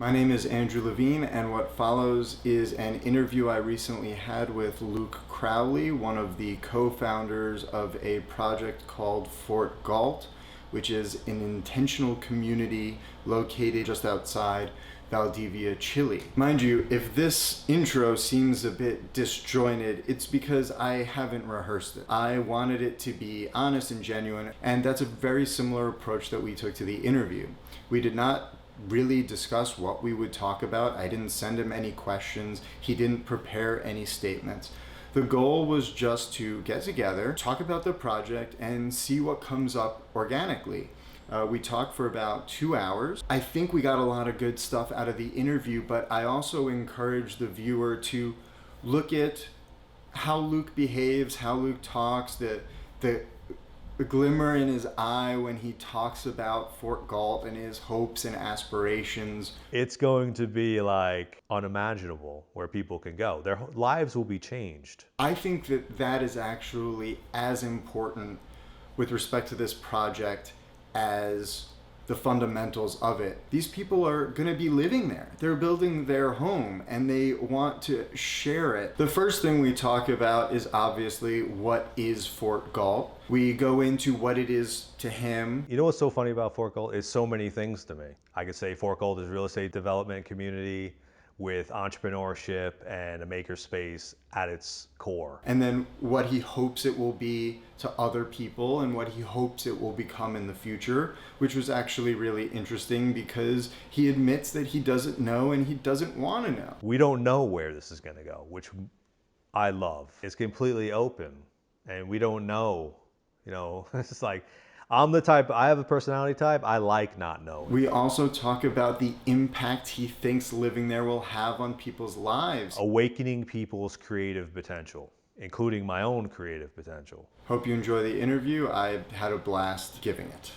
My name is Andrew Levine, and what follows is an interview I recently had with Luke Crowley, one of the co-founders of a project called Fort Galt, which is an intentional community located just outside Valdivia, Chile. Mind you, if this intro seems a bit disjointed, it's because I haven't rehearsed it. I wanted it to be honest and genuine, and that's a very similar approach that we took to the interview. We did not really discuss what we would talk about. I didn't send him any questions. He didn't prepare any statements. The goal was just to get together, talk about the project, and see what comes up organically. We talked for about 2 hours. I think we got a lot of good stuff out of the interview, but I also encourage the viewer to look at how Luke behaves, how Luke talks, the glimmer in his eye when he talks about Fort Galt and his hopes and aspirations. It's going to be like unimaginable where people can go. Their lives will be changed. I think that is actually as important with respect to this project as the fundamentals of it. These people are going to be living there. They're building their home and they want to share it. The first thing we talk about is obviously what is Fort Galt. We go into what it is to him. You know what's so funny about Fort Galt? It's so many things to me. I could say Fort Galt is real estate development community with entrepreneurship and a makerspace at its core. And then what he hopes it will be to other people and what he hopes it will become in the future, which was actually really interesting because he admits that he doesn't know and he doesn't want to know. We don't know where this is going to go, which I love. It's completely open and we don't know, it's just like, I have a personality type, I like not knowing. We also talk about the impact he thinks living there will have on people's lives. Awakening people's creative potential, including my own creative potential. Hope you enjoy the interview. I had a blast giving it.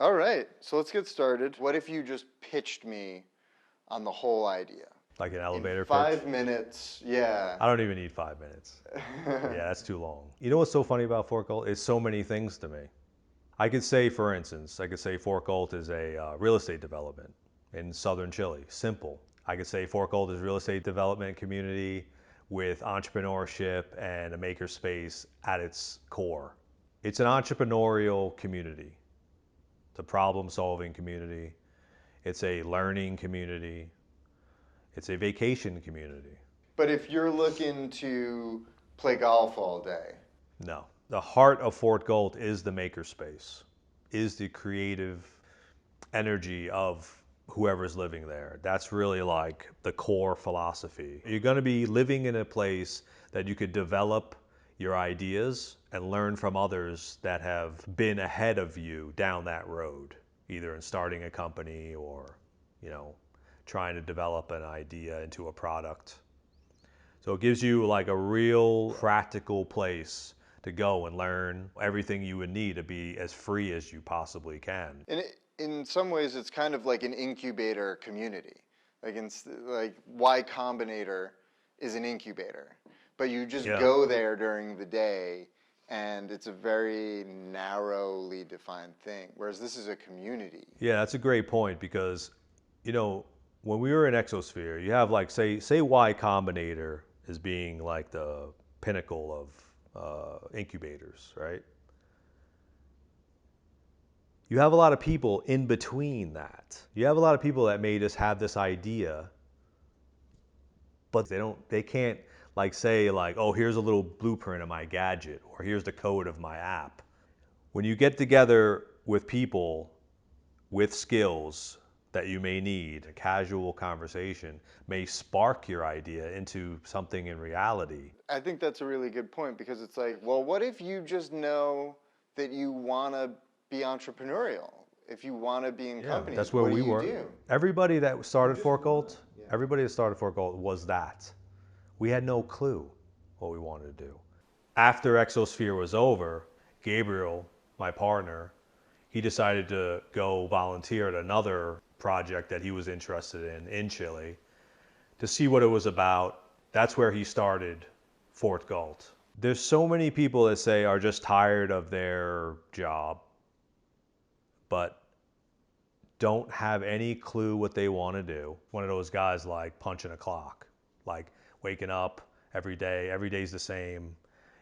All right, so let's get started. What if you just pitched me on the whole idea? Like an elevator pitch? 5 minutes, yeah. I don't even need 5 minutes. Yeah, that's too long. You know what's so funny about Fort Galt? It's so many things to me. I could say, for instance, Fort Galt is a real estate development in southern Chile. Simple. I could say Fort Galt is real estate development community with entrepreneurship and a makerspace at its core. It's an entrepreneurial community. It's a problem-solving community. It's a learning community. It's a vacation community. But if you're looking to play golf all day? No. The heart of Fort Galt is the makerspace, is the creative energy of whoever's living there. That's really like the core philosophy. You're going to be living in a place that you could develop your ideas and learn from others that have been ahead of you down that road, either in starting a company or, trying to develop an idea into a product. So it gives you like a real practical place to go and learn everything you would need to be as free as you possibly can. And in some ways, it's kind of like an incubator community. Like Y Combinator is an incubator, but you just go there during the day, and it's a very narrowly defined thing. Whereas this is a community. Yeah, that's a great point because, when we were in Exosphere, you have like, say Y Combinator as being like the pinnacle of incubators, right? You have a lot of people in between that. You have a lot of people that may just have this idea, but they can't say, oh, here's a little blueprint of my gadget, or here's the code of my app. When you get together with people with skills that you may need, a casual conversation may spark your idea into something in reality. I think that's a really good point because it's like, well, what if you just know that you want to be entrepreneurial? If you want to be in companies, that's where we were. Do? Everybody that started Fort Galt, was that. We had no clue what we wanted to do. After Exosphere was over, Gabriel, my partner, he decided to go volunteer at another project that he was interested in Chile to see what it was about. That's where he started Fort Galt. There's so many people that say are just tired of their job, but don't have any clue what they want to do. One of those guys like punching a clock, like waking up every day, every day's the same.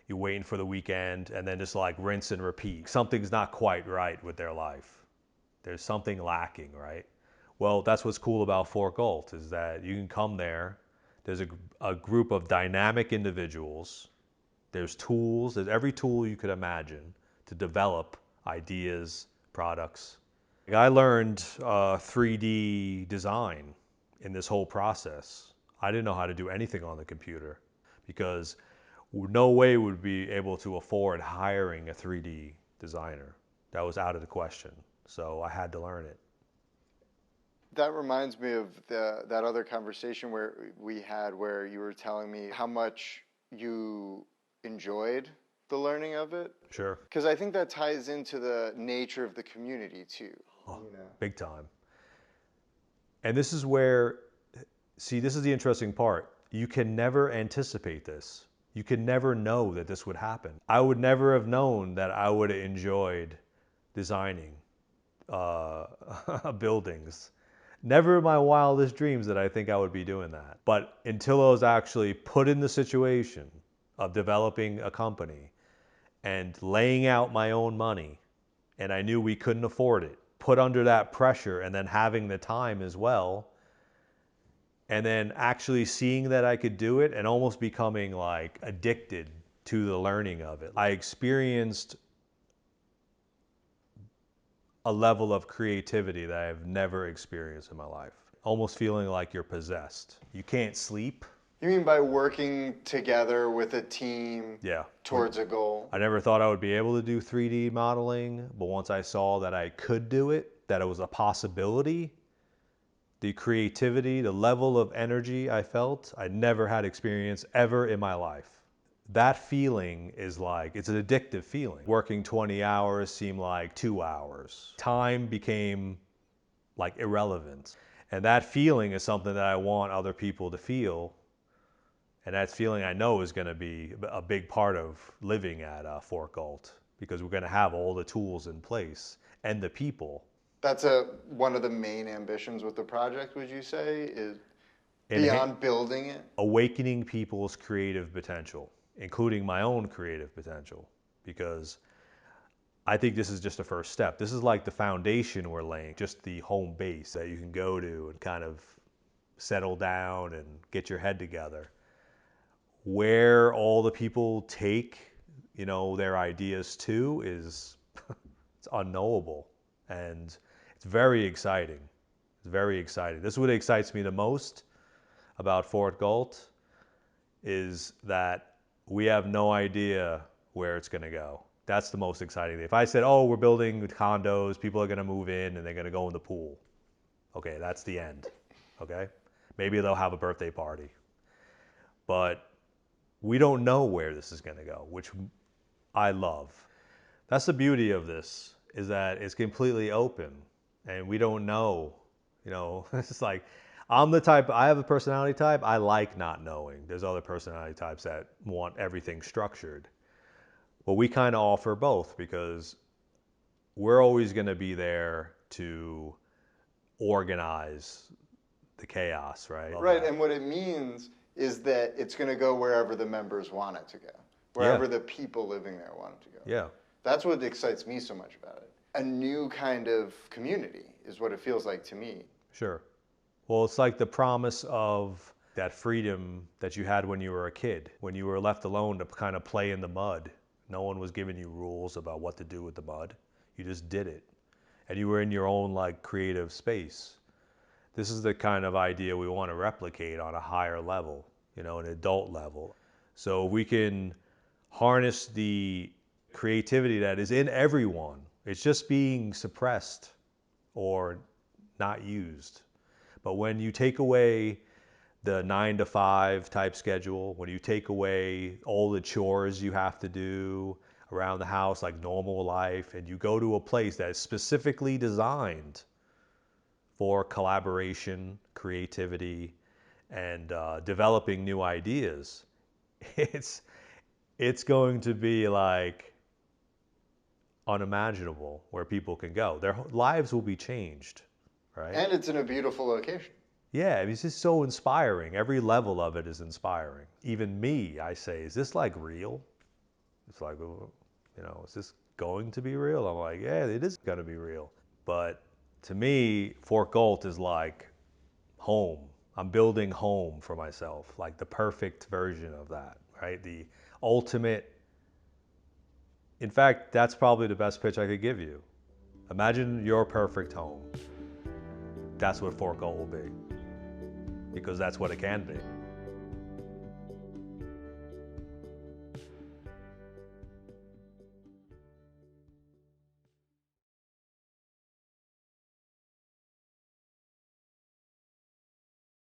You're waiting for the weekend and then just like rinse and repeat. Something's not quite right with their life. There's something lacking, right? Well, that's what's cool about Fort Galt is that you can come there. There's a group of dynamic individuals. There's tools. There's every tool you could imagine to develop ideas, products. I learned 3D design in this whole process. I didn't know how to do anything on the computer because no way would be able to afford hiring a 3D designer. That was out of the question. So I had to learn it. That reminds me of that other conversation where we had where you were telling me how much you enjoyed the learning of it. Sure. Because I think that ties into the nature of the community too. Oh, big time. And this is where, see, this is the interesting part. You can never anticipate this. You can never know that this would happen. I would never have known that I would have enjoyed designing buildings. Never in my wildest dreams did I think I would be doing that. But until I was actually put in the situation of developing a company and laying out my own money, and I knew we couldn't afford it, put under that pressure and then having the time as well, and then actually seeing that I could do it and almost becoming like addicted to the learning of it. I experienced a level of creativity that I've never experienced in my life. Almost feeling like you're possessed. You can't sleep. You mean by working together with a team Yeah. towards a goal? I never thought I would be able to do 3D modeling, but once I saw that I could do it, that it was a possibility, the creativity, the level of energy I felt, I never had experience ever in my life. That feeling is like, it's an addictive feeling. Working 20 hours seemed like 2 hours. Time became like irrelevant. And that feeling is something that I want other people to feel. And that feeling I know is going to be a big part of living at Fort Galt because we're going to have all the tools in place and the people. That's one of the main ambitions with the project, would you say, is beyond building it? Awakening people's creative potential, including my own creative potential, because I think this is just a first step. This is like the foundation we're laying, just the home base that you can go to and kind of settle down and get your head together. Where all the people take, their ideas to is it's unknowable. And it's very exciting. It's very exciting. This is what excites me the most about Fort Galt is that we have no idea where it's going to go. That's the most exciting thing. If I said, oh, we're building condos, people are going to move in and they're going to go in the pool. Okay, that's the end. Okay? Maybe they'll have a birthday party. But we don't know where this is going to go, which I love. That's the beauty of this, is that it's completely open and we don't know, it's like, I have a personality type, I like not knowing. There's other personality types that want everything structured. Well, we kind of offer both because we're always going to be there to organize the chaos, right? Right, and what it means is that it's going to go wherever the members want it to go, wherever the people living there want it to go. Yeah. That's what excites me so much about it. A new kind of community is what it feels like to me. Sure. Well, it's like the promise of that freedom that you had when you were a kid, when you were left alone to kind of play in the mud. No one was giving you rules about what to do with the mud. You just did it. And you were in your own like creative space. This is the kind of idea we want to replicate on a higher level, an adult level. So we can harness the creativity that is in everyone. It's just being suppressed or not used. But when you take away the 9 to 5 type schedule, when you take away all the chores you have to do around the house like normal life, and you go to a place that is specifically designed for collaboration, creativity, and developing new ideas, it's going to be like unimaginable where people can go. Their lives will be changed, right? And it's in a beautiful location. Yeah, it's just so inspiring. Every level of it is inspiring. Even me, I say, is this like real? It's like, is this going to be real? I'm like, yeah, it is going to be real. But to me, Fort Galt is like home. I'm building home for myself, like the perfect version of that, right? The ultimate. In fact, that's probably the best pitch I could give you. Imagine your perfect home. That's what Fort Galt will be, because that's what it can be.